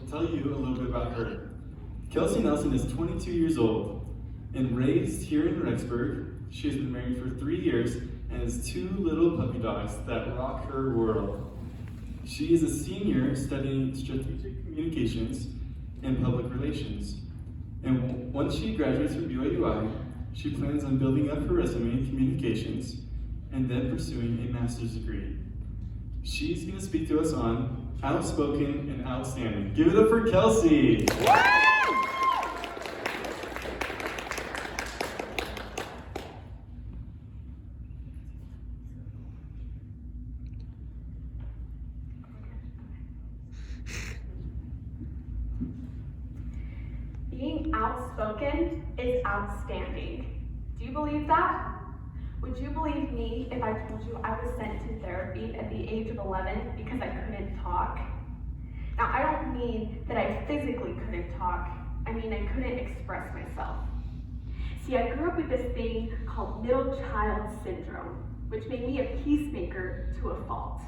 tell you a little bit about her. Kelsie Nelson is 22 years old and raised here in Rexburg. She has been married for 3 years and has 2 little puppy dogs that rock her world. She is a senior studying strategic communications and public relations. And once she graduates from BYU-I, she plans on building up her resume in communications and then pursuing a master's degree. She's going to speak to us on Outspoken and Outstanding. Give it up for Kelsie! Being outspoken is outstanding. Do you believe that? Would you believe me if I told you I was sent to therapy at the age of 11 because I couldn't talk? Now, I don't mean that I physically couldn't talk. I mean I couldn't express myself. See, I grew up with this thing called middle child syndrome, which made me a peacemaker to a fault.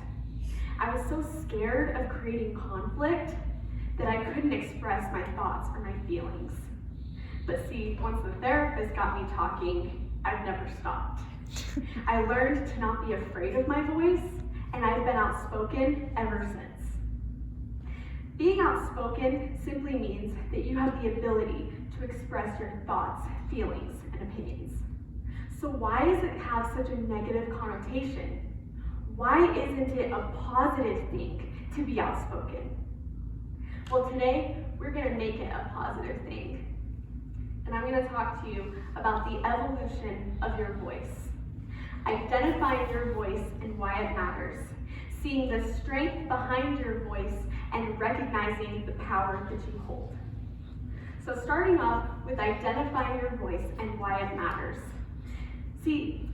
I was so scared of creating conflict that I couldn't express my thoughts or my feelings. But see, once the therapist got me talking, I've never stopped. I learned to not be afraid of my voice, and I've been outspoken ever since. Being outspoken simply means that you have the ability to express your thoughts, feelings, and opinions. So why does it have such a negative connotation? Why isn't it a positive thing to be outspoken? Well, today, we're going to make it a positive thing. And I'm going to talk to you about the evolution of your voice. Identifying your voice and why it matters. Seeing the strength behind your voice and recognizing the power that you hold. So starting off with identifying your voice and why it matters. See,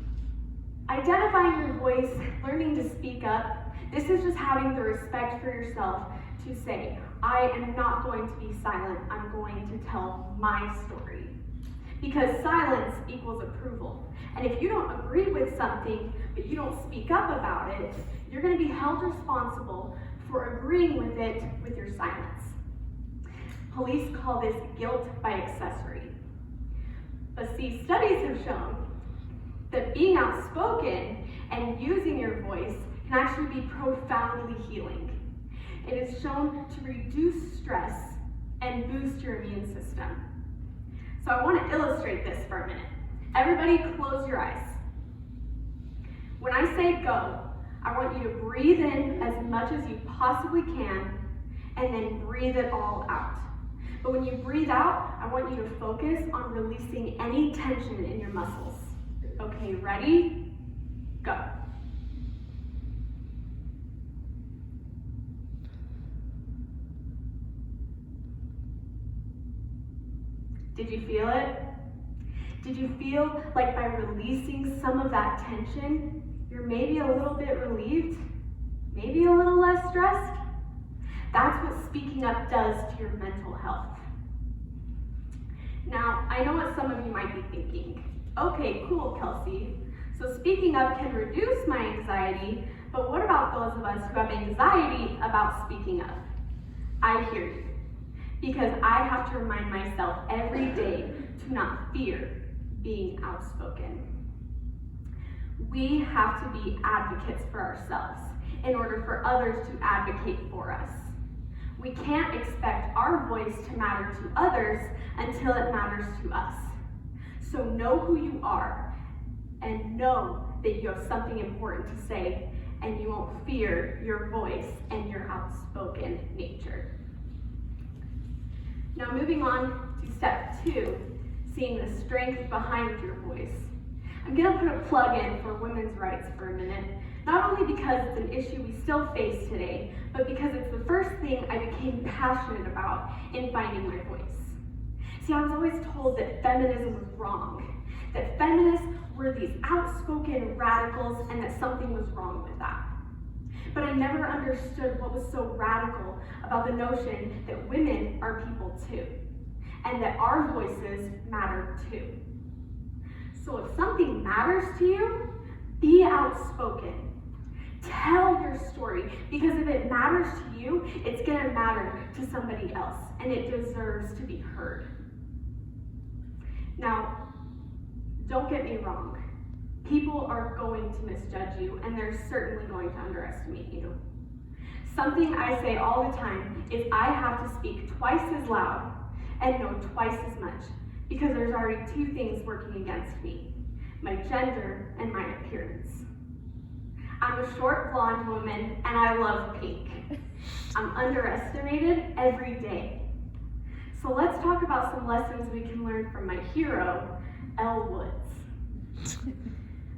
identifying your voice, learning to speak up, this is just having the respect for yourself to say, I am not going to be silent, I'm going to tell my story. Because silence equals approval. And if you don't agree with something, but you don't speak up about it, you're going to be held responsible for agreeing with it with your silence. Police call this guilt by accessory. But see, studies have shown that being outspoken and using your voice can actually be profoundly healing. It is shown to reduce stress and boost your immune system. So I want to illustrate this for a minute. Everybody close your eyes. When I say go, I want you to breathe in as much as you possibly can and then breathe it all out. But when you breathe out, I want you to focus on releasing any tension in your muscles. Okay, ready? Go. Did you feel it? Did you feel like by releasing some of that tension, you're maybe a little bit relieved? Maybe a little less stressed? That's what speaking up does to your mental health. Now, I know what some of you might be thinking. Okay, cool, Kelsie. So speaking up can reduce my anxiety, but what about those of us who have anxiety about speaking up? I hear you. Because I have to remind myself every day to not fear being outspoken. We have to be advocates for ourselves in order for others to advocate for us. We can't expect our voice to matter to others until it matters to us. So know who you are and know that you have something important to say and you won't fear your voice and your outspoken nature. Now moving on to step 2, seeing the strength behind your voice. I'm gonna put a plug in for women's rights for a minute, not only because it's an issue we still face today, but because it's the first thing I became passionate about in finding my voice. See, I was always told that feminism was wrong, that feminists were these outspoken radicals and that something was wrong with that. But I never understood what was so radical about the notion that women are people too, and that our voices matter too. So if something matters to you, be outspoken. Tell your story, because if it matters to you, it's gonna matter to somebody else, and it deserves to be heard. Now, don't get me wrong. People are going to misjudge you, and they're certainly going to underestimate you. Something I say all the time is I have to speak twice as loud and know twice as much, because there's already two things working against me: my gender and my appearance. I'm a short blonde woman and I love pink. I'm underestimated every day. So let's talk about some lessons we can learn from my hero, Elle Woods.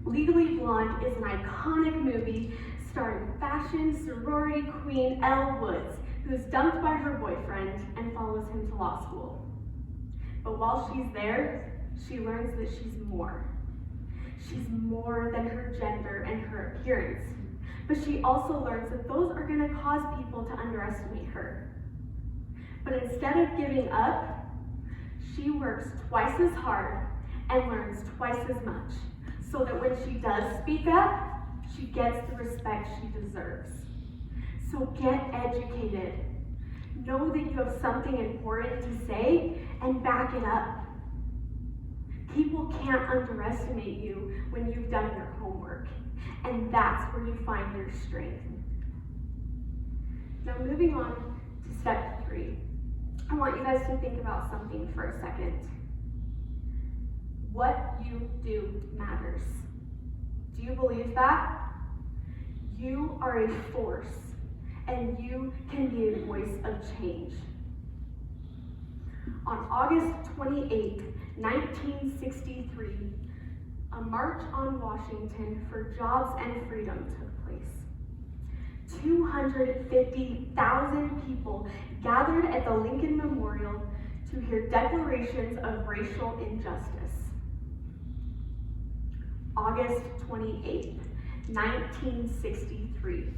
Legally Blonde is an iconic movie starring fashion sorority queen Elle Woods, who is dumped by her boyfriend and follows him to law school. But while she's there, she learns that she's more. She's more than her gender and her appearance. But she also learns that those are going to cause people to underestimate her. But instead of giving up, she works twice as hard and learns twice as much, so that when she does speak up, she gets the respect she deserves. So get educated. Know that you have something important to say and back it up. People can't underestimate you when you've done your homework, and that's where you find your strength. Now, moving on to step 3, I want you guys to think about something for a second. What you do matters. Do you believe that? You are a force, and you can be a voice of change. On August 28th, 1963, a march on Washington for jobs and freedom took place. 250,000 people gathered at the Lincoln Memorial to hear declarations of racial injustice. August 28th, 1963.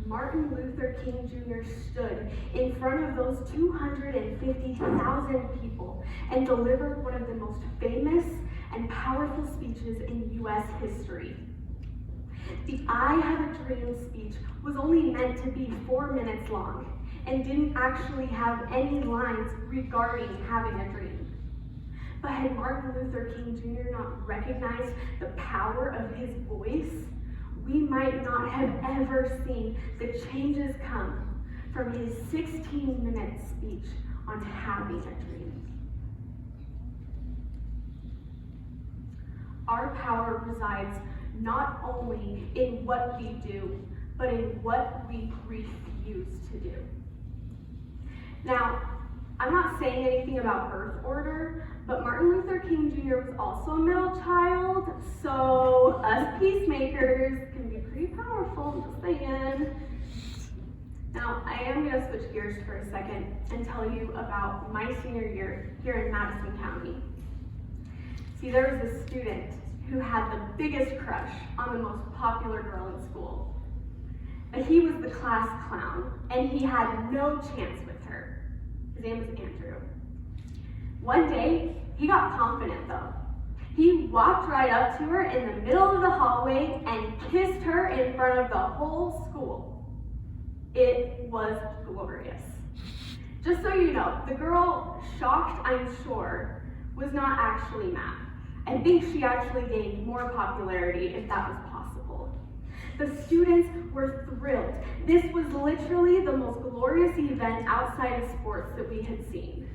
Martin Luther King Jr. stood in front of those 250,000 people and delivered one of the most famous and powerful speeches in U.S. history. The I Have a Dream speech was only meant to be 4 minutes long and didn't actually have any lines regarding having a dream. But had Martin Luther King Jr. not recognized the power of his voice, we might not have ever seen the changes come from his 16-minute speech on having a dream. Our power resides not only in what we do, but in what we refuse to do. Now, I'm not saying anything about birth order, but Martin Luther King Jr. was also a middle child, so us peacemakers can be pretty powerful, just saying. Now, I am going to switch gears for a second and tell you about my senior year here in Madison County. See, there was this student who had the biggest crush on the most popular girl in school. But he was the class clown, and he had no chance with her. His name was Andrew. One day, he got confident though. He walked right up to her in the middle of the hallway and kissed her in front of the whole school. It was glorious. Just so you know, the girl, shocked I'm sure, was not actually mad. I think she actually gained more popularity if that was possible. The students were thrilled. This was literally the most glorious event outside of sports that we had seen.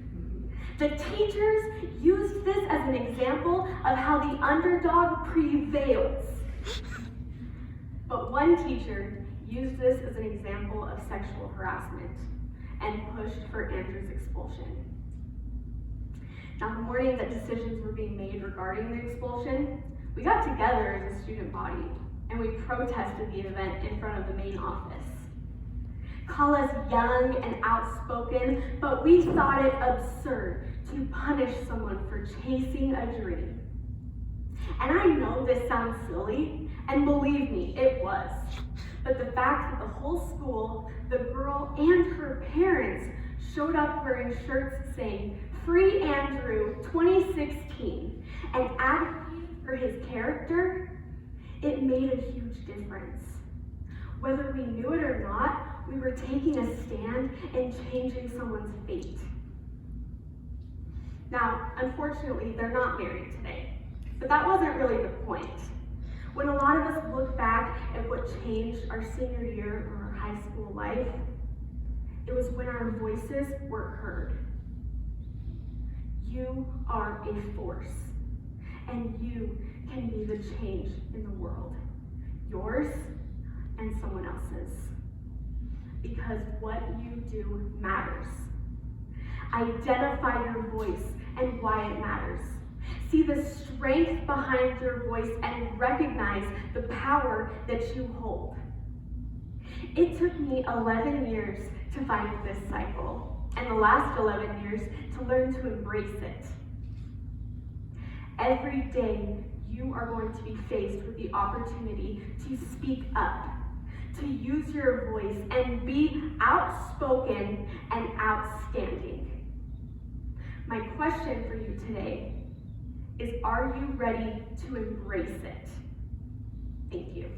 The teachers used this as an example of how the underdog prevails. But one teacher used this as an example of sexual harassment and pushed for Andrew's expulsion. Now, the morning that decisions were being made regarding the expulsion, we got together as a student body and we protested the event in front of the main office. Call us young and outspoken, but we thought it absurd to punish someone for chasing a dream. And I know this sounds silly, and believe me, it was. But the fact that the whole school, the girl and her parents, showed up wearing shirts saying, "Free Andrew 2016, and advocated for his character, it made a huge difference. Whether we knew it or not, we were taking a stand and changing someone's fate. Now, unfortunately, they're not married today, but that wasn't really the point. When a lot of us look back at what changed our senior year or our high school life, it was when our voices were heard. You are a force, and you can be the change in the world, yours and someone else's. Because what you do matters. Identify your voice and why it matters. See the strength behind your voice and recognize the power that you hold. It took me 11 years to find this cycle, and the last 11 years to learn to embrace it. Every day, you are going to be faced with the opportunity to speak up, to use your voice, and be outspoken and outstanding. My question for you today is, are you ready to embrace it? Thank you.